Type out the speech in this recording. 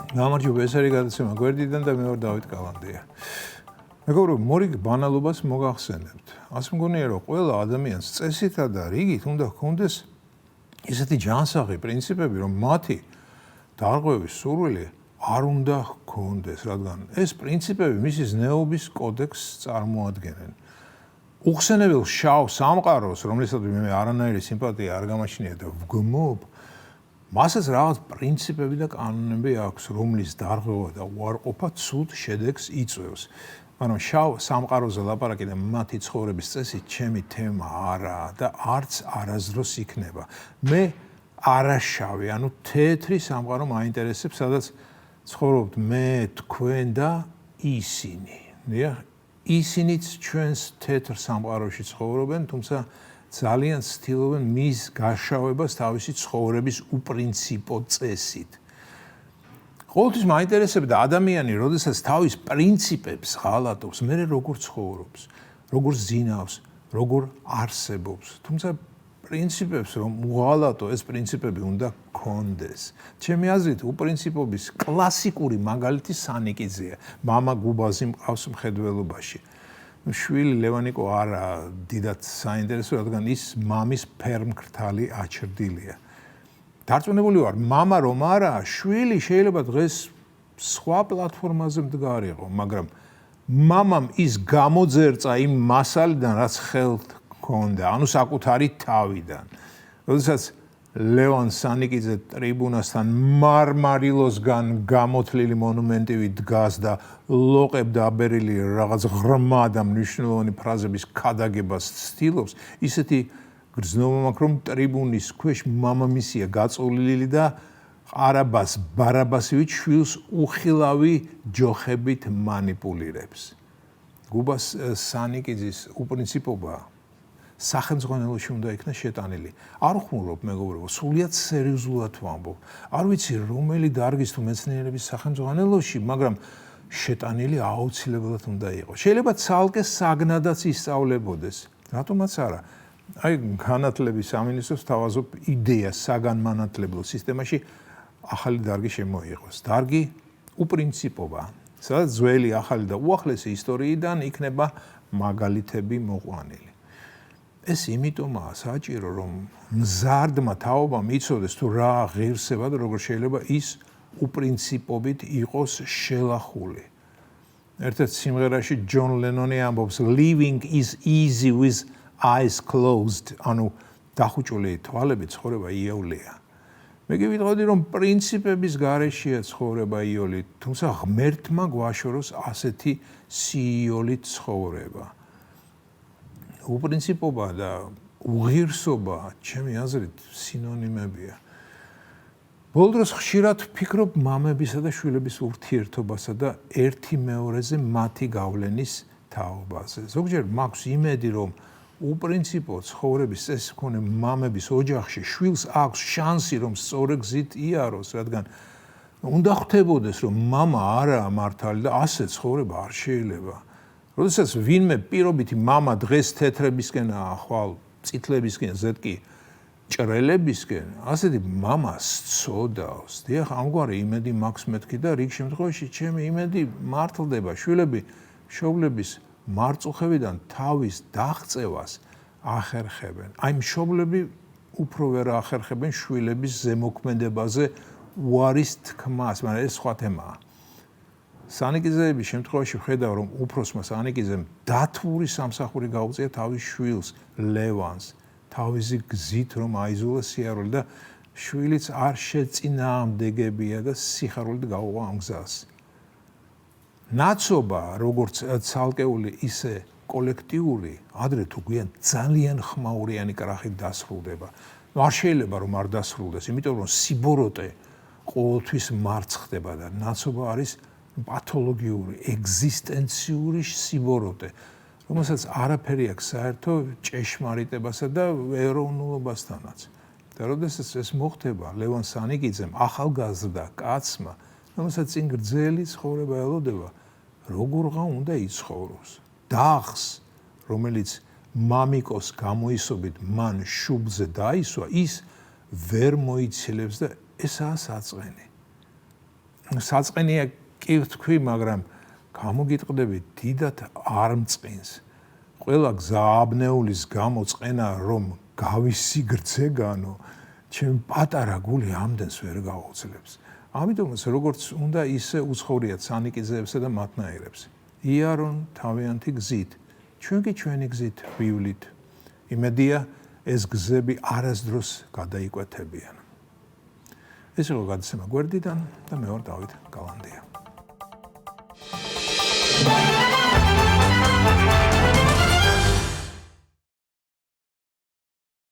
გამარჯობა, ეს არის გადაცემა გვერდიდან და მე ვარ დავით კალანდია. მეგობრებო, მორიგ ბანალობას მოგახსენებთ. ასე მგონია, რომ ყველა ადამიანს წესითა და რიგით უნდა ჰქონდეს ესეთი ჯანსაღი პრინციპები, რომ მათი დარღვევის სურვილი არ უნდა ჰქონდეს, რადგან ეს პრინციპები მისი ზნეობის კოდექსს წარმოადგენენ. უხსენებელ შავ სამყაროს, რომლისადმი მე არანაირი სიმპათია არ გამაჩნია და ვგმობ, მასაც რაღაც პრინციპები და კანონები აქვს, რომლის დარღვევა და უარყოფა ცუდ შედეგს იწვევს. მაგრამ შავ სამყაროზე ლაპარაკი და მათი ცხოვრების წესი ჩემი თემა არაა და არც არასდროს იქნება. მე არაშავი, ანუ თეთრი სამყარო მაინტერესებს, სადაც ცხოვრობთ მე, თქვენ და ისინი. ისინიც ჩვენს თეთრ სამყაროში ცხოვრობენ, თუმცა ძალიან ცდილობენ მის გაშავებას თავისი ცხოვრების უპრინციპო წესით. ყოველთვის მაინტერესებდა ადამიანი, როდესაც თავის პრინციპებს ღალატობს, მე როგორ ცხოვრობს, როგორ ზინავს, როგორ არსებობს. თუმცა პრინციპებს რომ უღალატო, ეს პრინციპები უნდა გქონდეს. ჩემი აზრით, უპრინციპობის კლასიკური მაგალითი სანიკიძეა. მამა გუბაზი მყავს მხედველობაში. შვილი ლევანიკო არა დიდად საინტერესო, რადგან ის მამის ფერმკრთალი აჩრდილია. დარწმუნებული ვარ, მამა რომ არა, შვილი შეიძლება დღეს სხვა პლატფორმაზე მდგარიყო, მაგრამ მამამ ის გამოძერწა იმ მასალიდან, რაც ხელთ ჰქონდა, ანუ საკუთარი თავიდან. როდესაც ლევან სანიკიძე ტრიბუნასთან მარმარილოსგან გამოთლილი მონუმენტივით დგას და ლოყებდა აბერილი რაღაც ღრმა და მნიშვნელოვანი ფრაზების ქადაგებას ცდილობს, ისეთი გრძნობა მაქვს, რომ ტრიბუნის ქვეშ მამამისია გაწოლილი და ყარაბას ბარაბასივით შვილს უხილავი ჯოხებით მანიპულირებს. გუბას სანიკიძის უპრინციპობა სახელმძღვანელოში უნდა იქნა შეტანილი. არ ხმურობ, მეგობრებო, სულიად სერიოზულად ვამბობ. არ ვიცი რომელი დარგის თუ მეცნიერების სახელმძღვანელოში, მაგრამ შეტანილი აუცილებლად უნდა იყოს. შეიძლება ცალკე საგნადაც ისწავლებოდეს. რატომაც არა? აი, განათლების სამინისტროს თავაზობ იდეას საგანმანათლებლო სისტემაში ახალი დარგი შემოიღოს. დარგი უპრინციპობა, სადაც ძველი, ახალი და უახლესი ისტორიიდან იქნება მაგალითები მოყვანილი. ეს იმიტომაა საჭირო, რომ მზარდმა თაობამ იცოდეს თუ რა ღირსება და როგორ შეიძლება ის უპრინციპობით იყოს შელახული. ერთ-ერთ სიმღერაში ჯონ ლენონი ამბობს living is easy with eyes closed, ანუ დახუჭული თვალებით ცხოვრება იოლია. მე კი ვიტყოდი, რომ პრინციპების გარეშეა ცხოვრება იოლი, თუმცა ღმერთმა გვაშოროს ასეთი სიოლით ცხოვრება. უპრინციპობა და უღირსობა, ჩემი აზრით, სინონიმებია. ბოლო დროს ხშირად ვფიქრობ მამებისა და შვილების ურთიერთობასა და ერთი მეორეზე მათი გავლენის თაობაზე. ზოგჯერ მაქვს იმედი, რომ უპრინციპო ცხოვრების წესი მქონე მამების ოჯახში შვილს აქვს შანსი, რომ სწორი გზით იაროს, რადგან უნდა ხვდებოდეს, რომ მამა არაა მართალი და ასე ცხოვრება არ შეიძლება. როდესაც ვინმე პირობითი მამა დღეს თეთრებისკენაა, ხვალ წითლებისკენ, ზედკი ჭრელებისკენ, ასეთი მამა სწოდავს. დიახ, ამგვარი იმედი მაქვს მეთქი და რიგ შემთხვევაში ჩემი იმედი მართლდება. შვილები მშობლების მარწუხებიდან თავის დაღწევას ახერხებენ. აი, მშობლები უფრო ვერ ახერხებენ შვილების ზემოქმედებაზე უარის თქმას, მაგრამ ეს სხვა თემაა. სანიკიძეების შემთხვევაში ვხედავ, რომ უფროსმა სანიკიძემ დათვური სამსახური გაუწია თავის შვილს, ლევანს, თავისი გზით, რომ აიზულა სიარული და შვილიც არ შეწინააღმდეგებია და სიხარულით გაუღვა ამ გზას. ნაცობა, როგორც ცალკეული, ისე კოლექტიური, ადრე თუ გვიან ძალიან ხმაურიანი კრახით დასრულდება. არ შეიძლება რომ არ დასრულდეს, იმიტომ რომ სიბოროტე ყოველთვის მარცხდება და ნაცობა არის პათოლოგიური, ეგზისტენციური სიბოროტე, რომელსაც არაფერი აქვს საერთო ჭეშმარიტებასა და ეროვნულობასთანაც. და როდესაც ეს მოხდება, ლევან სანიკიძემ ახალგაზრდა კაცმა, რომელსაც წინ გრძელი ცხოვრება ელოდება, როგორღა უნდა იცხოვროს. დაღს, რომელიც მამიკოს გამოისობით მან შუბლზე დაისვა, ის ვერ მოიცილებს და ესაა საწყენი. საწყენია კი ვთქვი, მაგრამ გამოგიტყდებით დიდად არ მწყინს. ყველა გზააბნეულის გამო წენა რომ გავისიგრძეგანო, ჩემ პატარა გული ამდენს ვერ გაუძლებს. ამიტომაც როგორც უნდა ისე უცხოვრიათ სანიკიძეებსა და მათნაირებს. იარონ თავიანთი გზით, ჩვენ კი ჩვენი გზით ვივლით. იმედია ეს გზები არასდროს გადაიკვეთებიან. ეს იყო გადაცემა გვერდიდან და მე ვარ დავით გალანდია.